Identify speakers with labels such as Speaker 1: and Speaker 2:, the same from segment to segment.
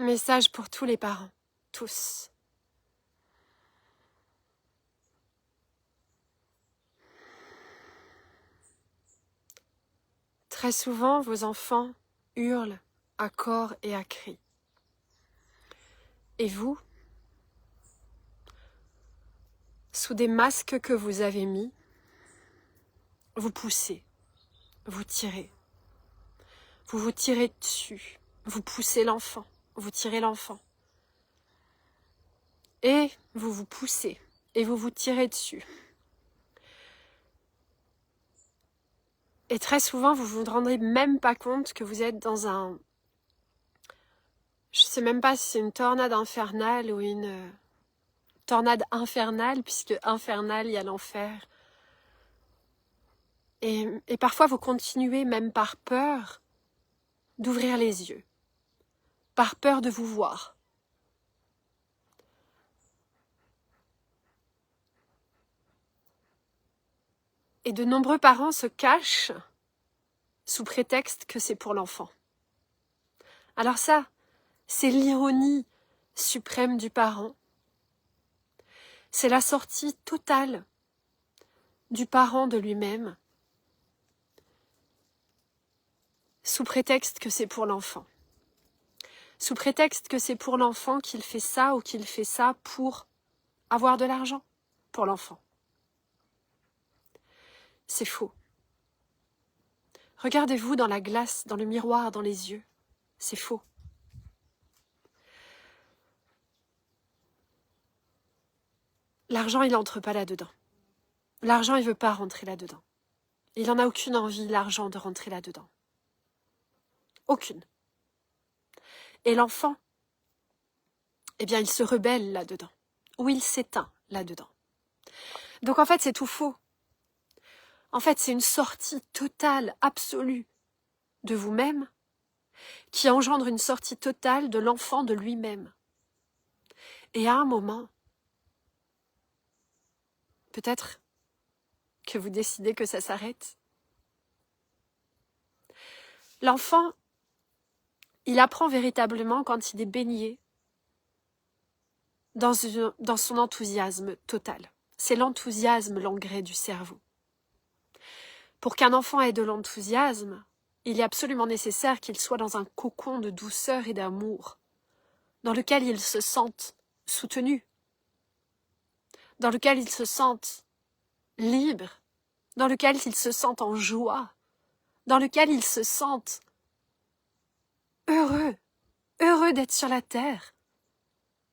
Speaker 1: Message pour tous les parents, tous. Très souvent, vos enfants hurlent à corps et à cri. Et vous, sous des masques que vous avez mis, vous poussez, vous tirez. Vous vous tirez dessus, vous poussez l'enfant, vous tirez l'enfant. Et vous vous poussez, et vous vous tirez dessus. Et très souvent, vous vous rendrez même pas compte que vous êtes dans un... Je sais même pas si c'est une tornade infernale ou une tornade infernale, puisque infernale, il y a l'enfer. Et parfois, vous continuez même par peur d'ouvrir les yeux, par peur de vous voir. Et de nombreux parents se cachent sous prétexte que c'est pour l'enfant. Alors ça, c'est l'ironie suprême du parent. C'est la sortie totale du parent de lui-même, sous prétexte que c'est pour l'enfant. Sous prétexte que c'est pour l'enfant qu'il fait ça ou qu'il fait ça pour avoir de l'argent pour l'enfant. C'est faux. Regardez-vous dans la glace, dans le miroir, dans les yeux. C'est faux. L'argent, il n'entre pas là-dedans. L'argent, il ne veut pas rentrer là-dedans. Il n'en a aucune envie, l'argent, de rentrer là-dedans. Aucune. Et l'enfant, eh bien, il se rebelle là-dedans. Ou il s'éteint là-dedans. Donc en fait, c'est tout faux. En fait, c'est une sortie totale, absolue de vous-même qui engendre une sortie totale de l'enfant de lui-même. Et à un moment, peut-être que vous décidez que ça s'arrête. L'enfant, il apprend véritablement quand il est baigné dans son enthousiasme total. C'est l'enthousiasme l'engrais du cerveau. Pour qu'un enfant ait de l'enthousiasme, il est absolument nécessaire qu'il soit dans un cocon de douceur et d'amour, dans lequel il se sente soutenu, dans lequel il se sente libre, dans lequel il se sente en joie, dans lequel il se sente heureux, heureux d'être sur la terre.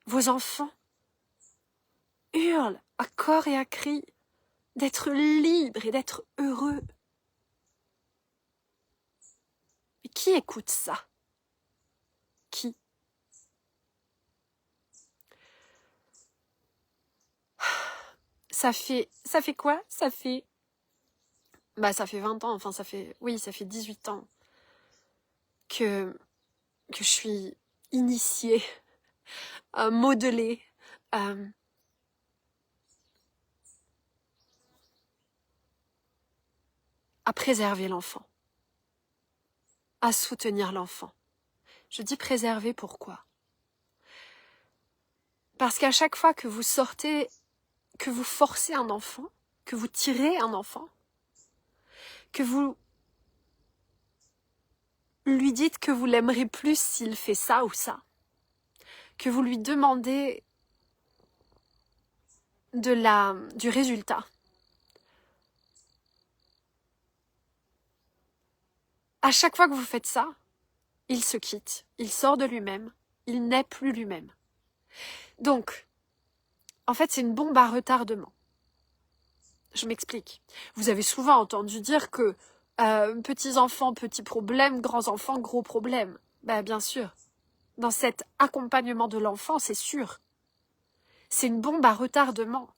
Speaker 1: Vos enfants hurlent à corps et à cri d'être libres et d'être heureux. Mais qui écoute ça? Qui? Ça fait quoi? Ça fait 20 ans, enfin ça fait 18 ans que je suis initiée, modelée, à préserver l'enfant, à soutenir l'enfant. Je dis préserver, pourquoi? Parce qu'à chaque fois que vous sortez, que vous forcez un enfant, que vous tirez un enfant, que vous lui dites que vous l'aimerez plus s'il fait ça ou ça, que vous lui demandez du résultat, à chaque fois que vous faites ça, il se quitte, il sort de lui-même, il n'est plus lui-même. Donc, en fait, c'est une bombe à retardement. Je m'explique. Vous avez souvent entendu dire que petits enfants, petits problèmes, grands enfants, gros problèmes. Ben, bien sûr. Dans cet accompagnement de l'enfant, c'est sûr. C'est une bombe à retardement.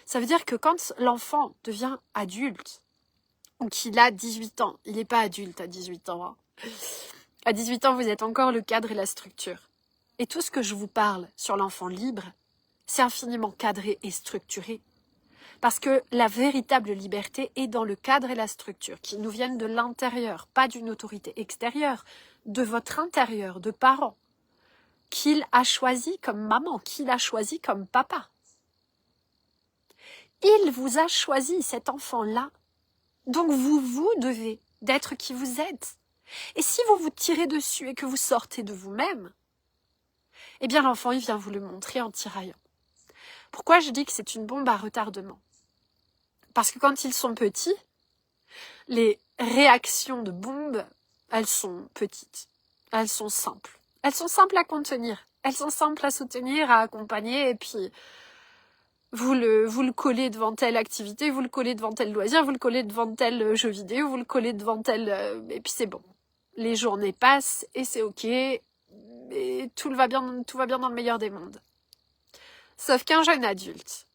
Speaker 1: Ça veut dire que quand l'enfant devient adulte, ou qu'il a 18 ans, il n'est pas adulte à 18 ans. Hein. À 18 ans, vous êtes encore le cadre et la structure. Et tout ce que je vous parle sur l'enfant libre, c'est infiniment cadré et structuré. Parce que la véritable liberté est dans le cadre et la structure, qui nous viennent de l'intérieur, pas d'une autorité extérieure, de votre intérieur, de parents. qu'il a choisi comme maman, qu'il a choisi comme papa. Il vous a choisi, cet enfant-là. Donc vous devez d'être qui vous êtes. Et si vous vous tirez dessus et que vous sortez de vous-même, eh bien l'enfant, il vient vous le montrer en tiraillant. Pourquoi je dis que c'est une bombe à retardement? Parce que quand ils sont petits, les réactions de bombe, elles sont petites, elles sont simples. Elles sont simples à contenir, elles sont simples à soutenir, à accompagner, et puis vous le collez devant telle activité, vous le collez devant tel loisir, vous le collez devant tel jeu vidéo, vous le collez devant tel... et puis c'est bon. Les journées passent et c'est ok, et tout va bien dans le meilleur des mondes. Sauf qu'un jeune adulte,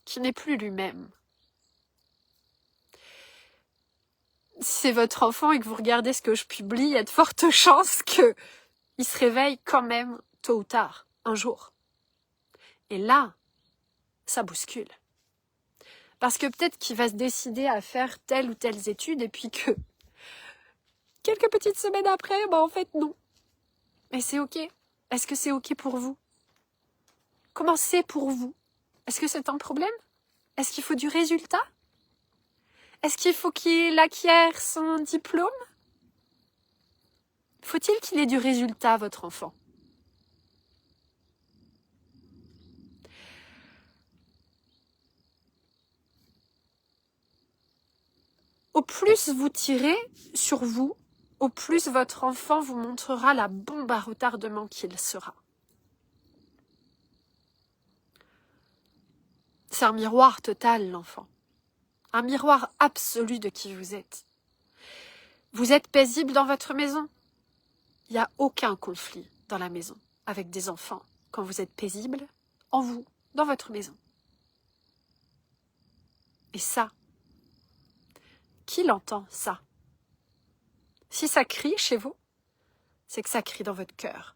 Speaker 1: qui n'est plus lui-même, si c'est votre enfant et que vous regardez ce que je publie, il y a de fortes chances qu'il se réveille quand même tôt ou tard, un jour. Et là, ça bouscule. Parce que peut-être qu'il va se décider à faire telle ou telle étude et puis que quelques petites semaines après, en fait non. Mais c'est ok. Est-ce que c'est ok pour vous? Comment c'est pour vous? Est-ce que c'est un problème? Est-ce qu'il faut du résultat? Est-ce qu'il faut qu'il acquiert son diplôme? Faut-il qu'il ait du résultat, votre enfant? Au plus vous tirez sur vous, au plus votre enfant vous montrera la bombe à retardement qu'il sera. C'est un miroir total, l'enfant. Un miroir absolu de qui vous êtes. Vous êtes paisible dans votre maison? Il n'y a aucun conflit dans la maison avec des enfants quand vous êtes paisible en vous, dans votre maison. Et ça, qui l'entend, ça? Si ça crie chez vous, c'est que ça crie dans votre cœur.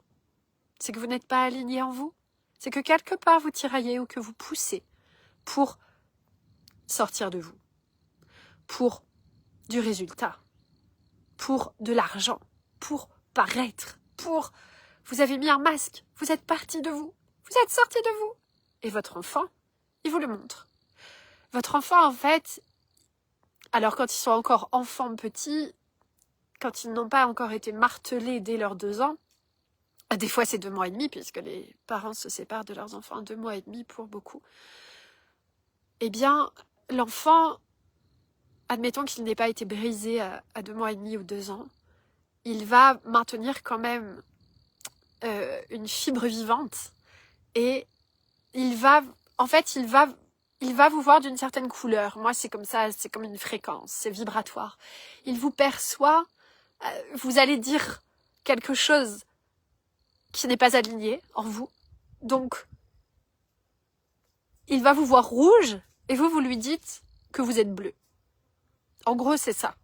Speaker 1: C'est que vous n'êtes pas aligné en vous. C'est que quelque part vous tiraillez ou que vous poussez pour sortir de vous, pour du résultat, pour de l'argent, pour paraître, pour... Vous avez mis un masque, vous êtes parti de vous, vous êtes sorti de vous. Et votre enfant, il vous le montre. Votre enfant, en fait, alors quand ils sont encore enfants petits, quand ils n'ont pas encore été martelés dès leurs 2 ans, des fois c'est 2 mois et demi, puisque les parents se séparent de leurs enfants, 2 mois et demi pour beaucoup, eh bien, l'enfant, admettons qu'il n'ait pas été brisé à 2 mois et demi ou 2 ans, il va maintenir quand même une fibre vivante et il va vous voir d'une certaine couleur. Moi, c'est comme ça, c'est comme une fréquence, c'est vibratoire. Il vous perçoit, vous allez dire quelque chose qui n'est pas aligné en vous. Donc, il va vous voir rouge et vous lui dites que vous êtes bleu. En gros, c'est ça.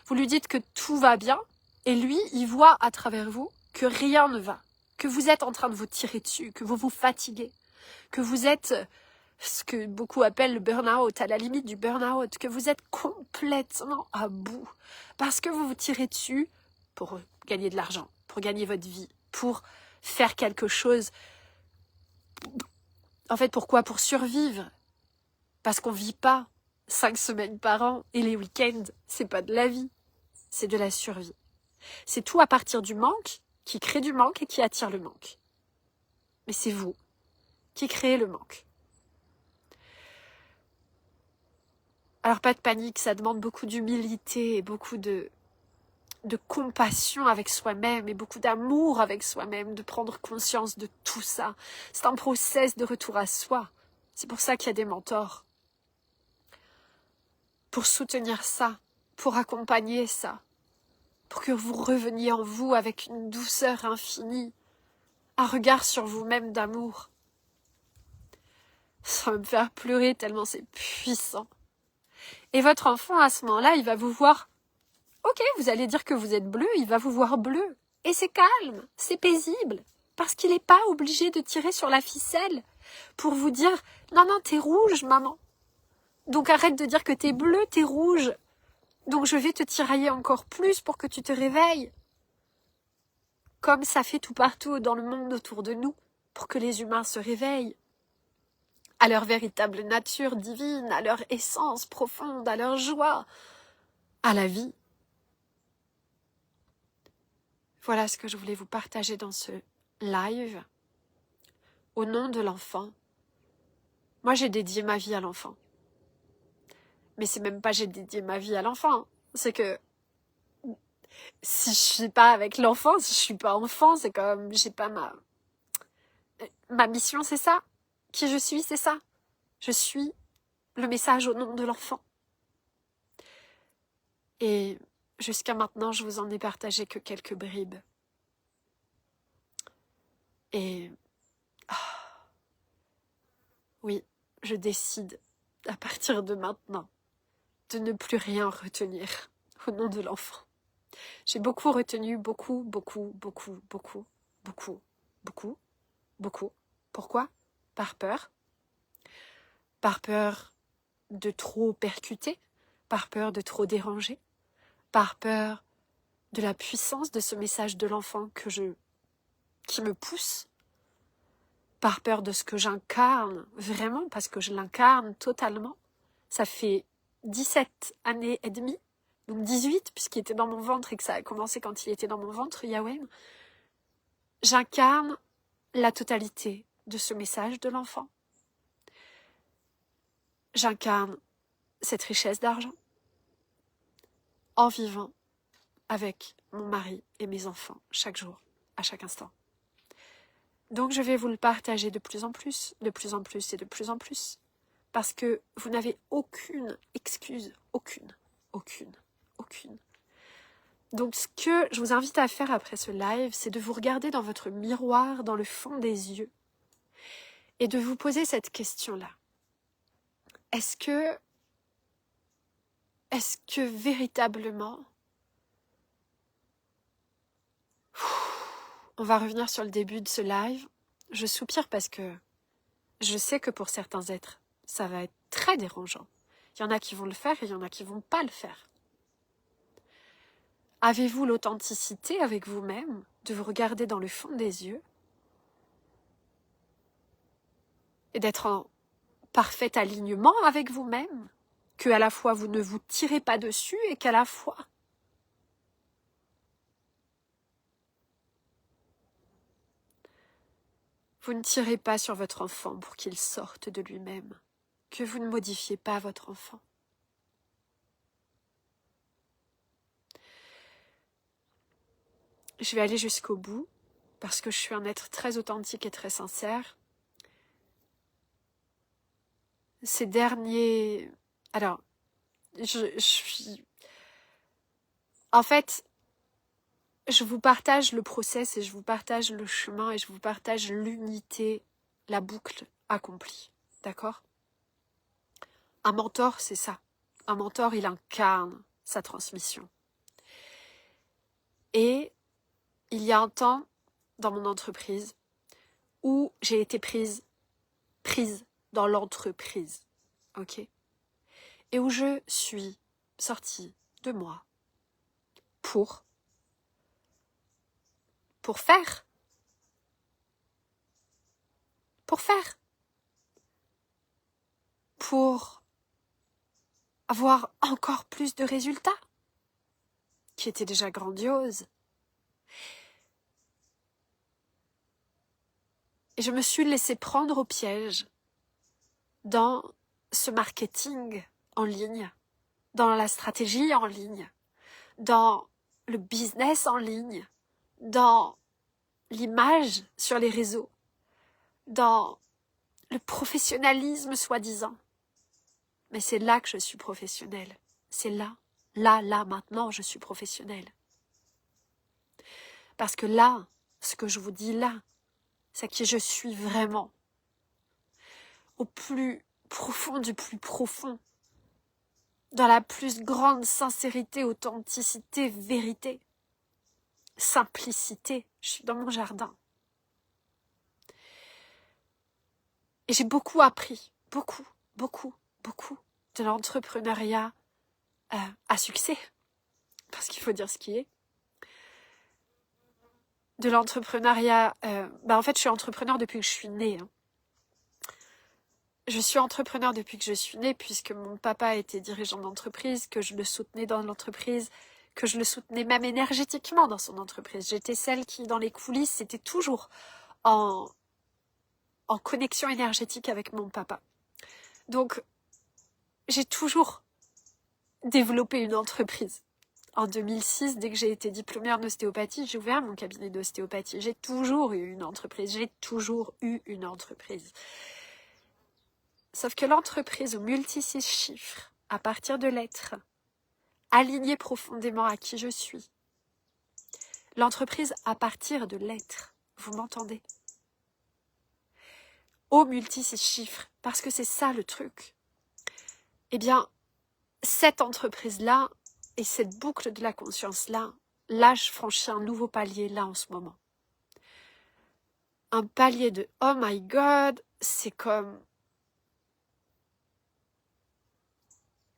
Speaker 1: Vous lui dites que tout va bien et lui, il voit à travers vous que rien ne va, que vous êtes en train de vous tirer dessus, que vous vous fatiguez, que vous êtes ce que beaucoup appellent le burn-out, à la limite du burn-out, que vous êtes complètement à bout parce que vous vous tirez dessus pour gagner de l'argent, pour gagner votre vie, pour faire quelque chose. En fait, pourquoi? Pour survivre. Parce qu'on ne vit pas 5 semaines par an et les week-ends, c'est pas de la vie, c'est de la survie. C'est tout à partir du manque qui crée du manque et qui attire le manque. Mais c'est vous qui créez le manque. Alors pas de panique, ça demande beaucoup d'humilité et beaucoup de compassion avec soi-même et beaucoup d'amour avec soi-même, de prendre conscience de tout ça. C'est un process de retour à soi. C'est pour ça qu'il y a des mentors. Pour soutenir ça, pour accompagner ça, pour que vous reveniez en vous avec une douceur infinie, un regard sur vous-même d'amour. Ça va me faire pleurer tellement c'est puissant. Et votre enfant, à ce moment-là, il va vous voir. Ok, vous allez dire que vous êtes bleu, il va vous voir bleu. Et c'est calme, c'est paisible. Parce qu'il n'est pas obligé de tirer sur la ficelle pour vous dire « Non, non, t'es rouge, maman. Donc arrête de dire que t'es bleu, t'es rouge. Donc je vais te tirailler encore plus pour que tu te réveilles. » comme ça fait tout partout dans le monde autour de nous, pour que les humains se réveillent à leur véritable nature divine, à leur essence profonde, à leur joie, à la vie. Voilà ce que je voulais vous partager dans ce live. Au nom de l'enfant. Moi, j'ai dédié ma vie à l'enfant. Mais c'est même pas j'ai dédié ma vie à l'enfant. C'est que si je suis pas avec l'enfant, si je suis pas enfant, c'est comme j'ai pas ma mission, c'est ça. Qui je suis, c'est ça. Je suis le message au nom de l'enfant. Et jusqu'à maintenant, je vous en ai partagé que quelques bribes. Et oui, je décide à partir de maintenant de ne plus rien retenir au nom de l'enfant. J'ai beaucoup retenu, beaucoup. Pourquoi? Par peur. Par peur de trop percuter, par peur de trop déranger, par peur de la puissance de ce message de l'enfant qui me pousse, par peur de ce que j'incarne vraiment, parce que je l'incarne totalement. Ça fait 17 années et demie, donc 18, puisqu'il était dans mon ventre et que ça a commencé quand il était dans mon ventre, Yawen. J'incarne la totalité de ce message de l'enfant. J'incarne cette richesse d'argent en vivant avec mon mari et mes enfants chaque jour, à chaque instant. Donc je vais vous le partager de plus en plus et de plus en plus. Parce que vous n'avez aucune excuse, aucune. Donc ce que je vous invite à faire après ce live, c'est de vous regarder dans votre miroir, dans le fond des yeux, et de vous poser cette question-là. Est-ce que véritablement, on va revenir sur le début de ce live, je soupire parce que je sais que pour certains êtres, ça va être très dérangeant. Il y en a qui vont le faire et il y en a qui vont pas le faire. Avez-vous l'authenticité avec vous-même de vous regarder dans le fond des yeux et d'être en parfait alignement avec vous-même, que à la fois vous ne vous tirez pas dessus et qu'à la fois vous ne tirez pas sur votre enfant pour qu'il sorte de lui-même, que vous ne modifiez pas votre enfant. Je vais aller jusqu'au bout, parce que je suis un être très authentique et très sincère. Ces derniers... Alors, en fait, je vous partage le process et je vous partage le chemin et je vous partage l'unité, la boucle accomplie. D'accord? Un mentor, c'est ça. Un mentor, il incarne sa transmission. Et il y a un temps dans mon entreprise où j'ai été prise dans l'entreprise. Ok? Et où je suis sortie de moi pour faire. Pour avoir encore plus de résultats, qui étaient déjà grandioses. Et je me suis laissée prendre au piège dans ce marketing en ligne, dans la stratégie en ligne, dans le business en ligne, dans l'image sur les réseaux, dans le professionnalisme soi-disant. Mais c'est là que je suis professionnelle. C'est là, maintenant, je suis professionnelle. Parce que là, ce que je vous dis là, c'est qui je suis vraiment. Au plus profond du plus profond. Dans la plus grande sincérité, authenticité, vérité. Simplicité. Je suis dans mon jardin. Et j'ai beaucoup appris. Beaucoup de l'entrepreneuriat à succès. Parce qu'il faut dire ce qui est. de l'entrepreneuriat. En fait, je suis entrepreneur depuis que je suis née. Hein. Je suis entrepreneur depuis que je suis née, puisque mon papa était dirigeant d'entreprise, que je le soutenais dans l'entreprise, que je le soutenais même énergétiquement dans son entreprise. J'étais celle qui, dans les coulisses, c'était toujours en connexion énergétique avec mon papa. Donc, j'ai toujours développé une entreprise. En 2006, dès que j'ai été diplômée en ostéopathie, j'ai ouvert mon cabinet d'ostéopathie. J'ai toujours eu une entreprise. Sauf que l'entreprise au multi-6 chiffres, à partir de l'être, alignée profondément à qui je suis, l'entreprise à partir de l'être, vous m'entendez? Au multi-6 chiffres, parce que c'est ça le truc. Eh bien, cette entreprise-là, et cette boucle de la conscience-là, là, je franchis un nouveau palier, là, en ce moment. Un palier de « Oh my God », c'est comme...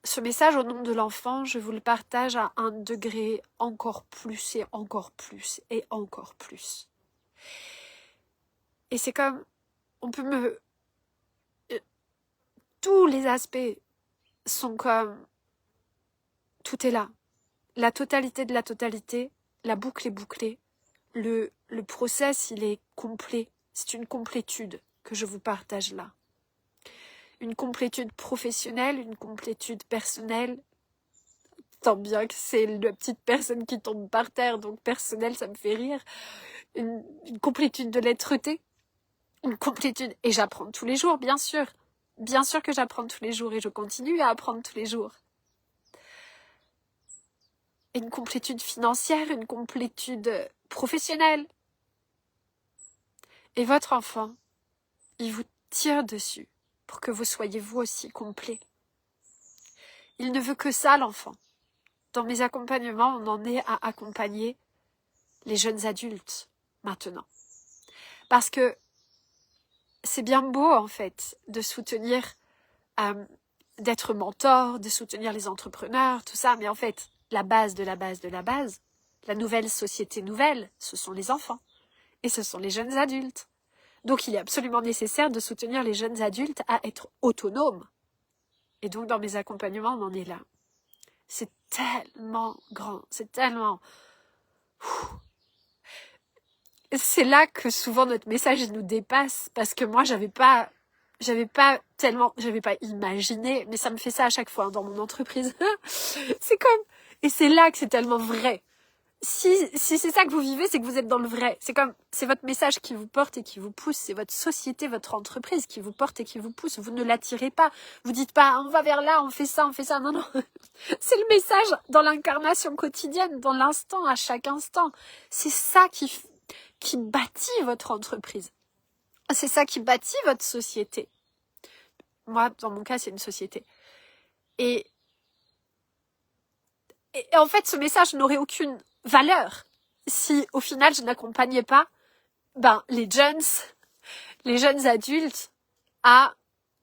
Speaker 1: Ce message au nom de l'enfant, je vous le partage à un degré encore plus et encore plus et encore plus. Et c'est comme... On peut me... Tous les aspects sont comme... Tout est là. La totalité de la totalité, la boucle est bouclée. Le process, il est complet. C'est une complétude que je vous partage là. Une complétude professionnelle, une complétude personnelle. Tant bien que c'est la petite personne qui tombe par terre, donc personnel, ça me fait rire. Une complétude de l'être-té. Une complétude. Et j'apprends tous les jours, bien sûr. Bien sûr que j'apprends tous les jours et je continue à apprendre tous les jours. Une complétude financière, une complétude professionnelle. Et votre enfant, il vous tire dessus pour que vous soyez vous aussi complet. Il ne veut que ça, l'enfant. Dans mes accompagnements, on en est à accompagner les jeunes adultes maintenant. Parce que c'est bien beau, en fait, de soutenir, d'être mentor, de soutenir les entrepreneurs, tout ça, mais en fait, la base de la base de la base, la nouvelle société nouvelle, ce sont les enfants et ce sont les jeunes adultes. Donc, il est absolument nécessaire de soutenir les jeunes adultes à être autonomes. Et donc, dans mes accompagnements, on en est là. C'est tellement grand, c'est tellement... C'est là que souvent notre message nous dépasse, parce que moi, j'avais pas imaginé, mais ça me fait ça à chaque fois dans mon entreprise. C'est comme... Et c'est là que c'est tellement vrai. Si c'est ça que vous vivez, c'est que vous êtes dans le vrai. C'est comme, c'est votre message qui vous porte et qui vous pousse. C'est votre société, votre entreprise qui vous porte et qui vous pousse. Vous ne l'attirez pas. Vous dites pas, on va vers là, on fait ça, on fait ça. Non, non. C'est le message dans l'incarnation quotidienne, dans l'instant, à chaque instant. C'est ça qui bâtit votre entreprise. C'est ça qui bâtit votre société. Moi, dans mon cas, c'est une société. Et en fait, ce message n'aurait aucune valeur si, au final, je n'accompagnais pas les jeunes adultes à,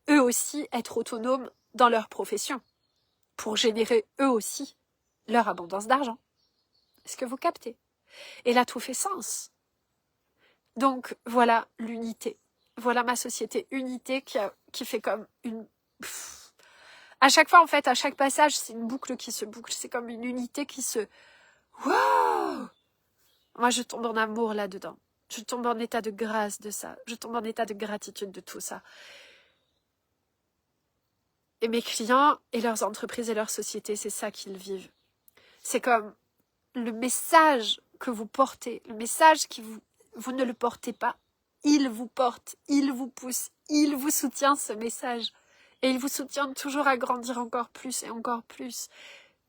Speaker 1: eux aussi, être autonomes dans leur profession pour générer, eux aussi, leur abondance d'argent. Est-ce que vous captez? Et là, tout fait sens. Donc, voilà l'unité. Voilà ma société unité qui fait comme une... À chaque fois, en fait, à chaque passage, c'est une boucle qui se boucle. C'est comme une unité qui se... Waouh! Moi, je tombe en amour là-dedans. Je tombe en état de grâce de ça. Je tombe en état de gratitude de tout ça. Et mes clients et leurs entreprises et leurs sociétés, c'est ça qu'ils vivent. C'est comme le message que vous portez, le message qui vous ne le portez pas. Il vous porte, il vous pousse, il vous soutient ce message. Et il vous soutient toujours à grandir encore plus et encore plus.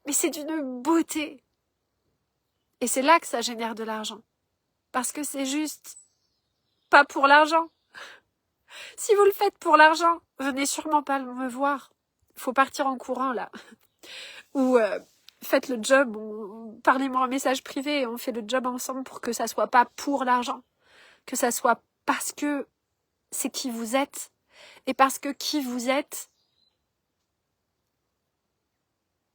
Speaker 1: Mais c'est d'une beauté. Et c'est là que ça génère de l'argent. Parce que c'est juste pas pour l'argent. Si vous le faites pour l'argent, venez sûrement pas me voir. Faut partir en courant là. Ou faites le job, parlez-moi en message privé et on fait le job ensemble pour que ça soit pas pour l'argent. Que ça soit parce que c'est qui vous êtes. Et parce que qui vous êtes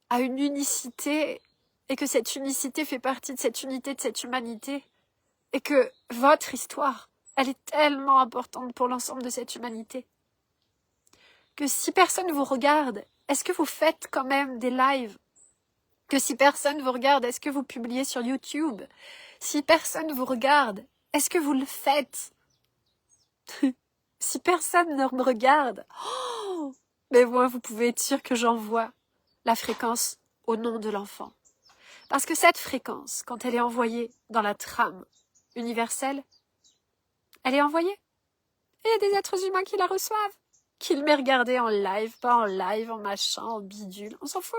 Speaker 1: a une unicité et que cette unicité fait partie de cette unité, de cette humanité Et que votre histoire, elle est tellement importante pour l'ensemble de cette humanité. Que si personne vous regarde, est-ce que vous faites quand même des lives? Que si personne vous regarde, est-ce que vous publiez sur YouTube? Si personne vous regarde, est-ce que vous le faites? Si personne ne me regarde, oh, mais moi, vous pouvez être sûr que j'envoie la fréquence au nom de l'enfant. Parce que cette fréquence, quand elle est envoyée dans la trame universelle, elle est envoyée. Et il y a des êtres humains qui la reçoivent. Qu'ils m'aient regardé en live, pas en live, en machin, en bidule, on s'en fout.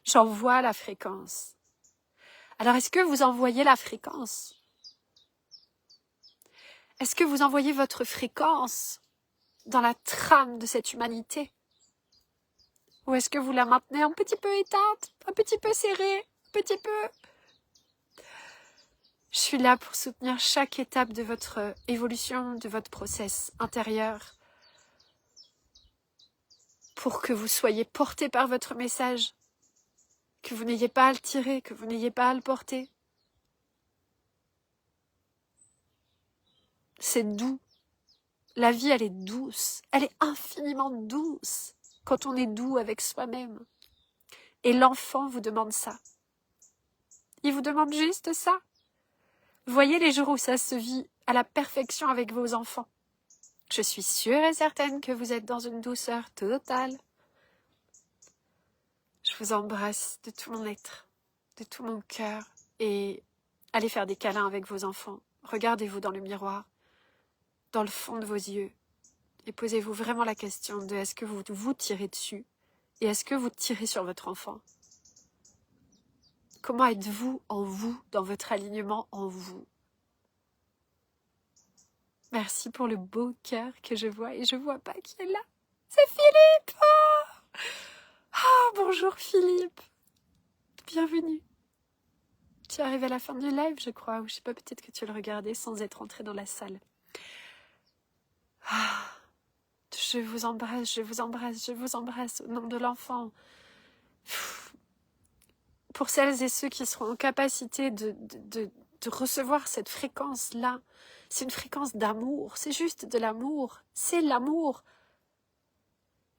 Speaker 1: J'envoie la fréquence. Alors, est-ce que vous envoyez la fréquence? Est-ce que vous envoyez votre fréquence dans la trame de cette humanité? Ou est-ce que vous la maintenez un petit peu éteinte, un petit peu serrée, un petit peu? Je suis là pour soutenir chaque étape de votre évolution, de votre process intérieur, pour que vous soyez porté par votre message, que vous n'ayez pas à le tirer, que vous n'ayez pas à le porter. C'est doux. La vie, elle est douce. Elle est infiniment douce quand on est doux avec soi-même. Et l'enfant vous demande ça. Il vous demande juste ça. Voyez les jours où ça se vit à la perfection avec vos enfants. Je suis sûre et certaine que vous êtes dans une douceur totale. Je vous embrasse de tout mon être, de tout mon cœur. Et allez faire des câlins avec vos enfants. Regardez-vous dans le miroir, dans le fond de vos yeux. Et posez-vous vraiment la question de est-ce que vous vous tirez dessus et est-ce que vous tirez sur votre enfant? Comment êtes-vous en vous, dans votre alignement en vous? Merci pour le beau cœur que je vois et je vois pas qui est là. C'est Philippe! Oh, bonjour Philippe! Bienvenue. Tu es arrivé à la fin du live, je crois, ou je sais pas, peut-être que tu le regardais sans être entré dans la salle. Ah, je vous embrasse, je vous embrasse, je vous embrasse au nom de l'enfant. Pour celles et ceux qui seront en capacité de recevoir cette fréquence-là, c'est une fréquence d'amour, c'est juste de l'amour, c'est l'amour.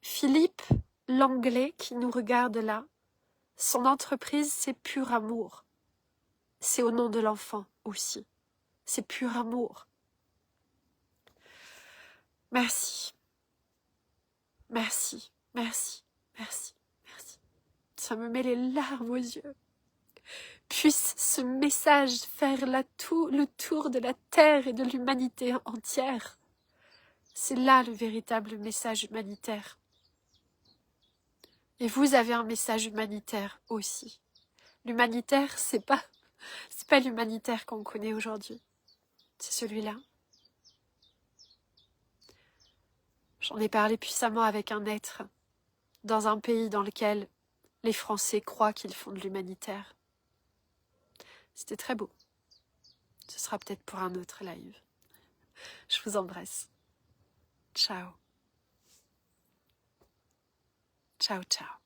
Speaker 1: Philippe, l'anglais qui nous regarde là, son entreprise, c'est pur amour. C'est au nom de l'enfant aussi. C'est pur amour. Merci. Merci, merci, merci, merci. Ça me met les larmes aux yeux. Puisse ce message faire le tour de la terre et de l'humanité entière. C'est là le véritable message humanitaire. Et vous avez un message humanitaire aussi. L'humanitaire, c'est pas l'humanitaire qu'on connaît aujourd'hui. C'est celui-là. J'en ai parlé puissamment avec un être dans un pays dans lequel les Français croient qu'ils font de l'humanitaire. C'était très beau. Ce sera peut-être pour un autre live. Je vous embrasse. Ciao. Ciao, ciao.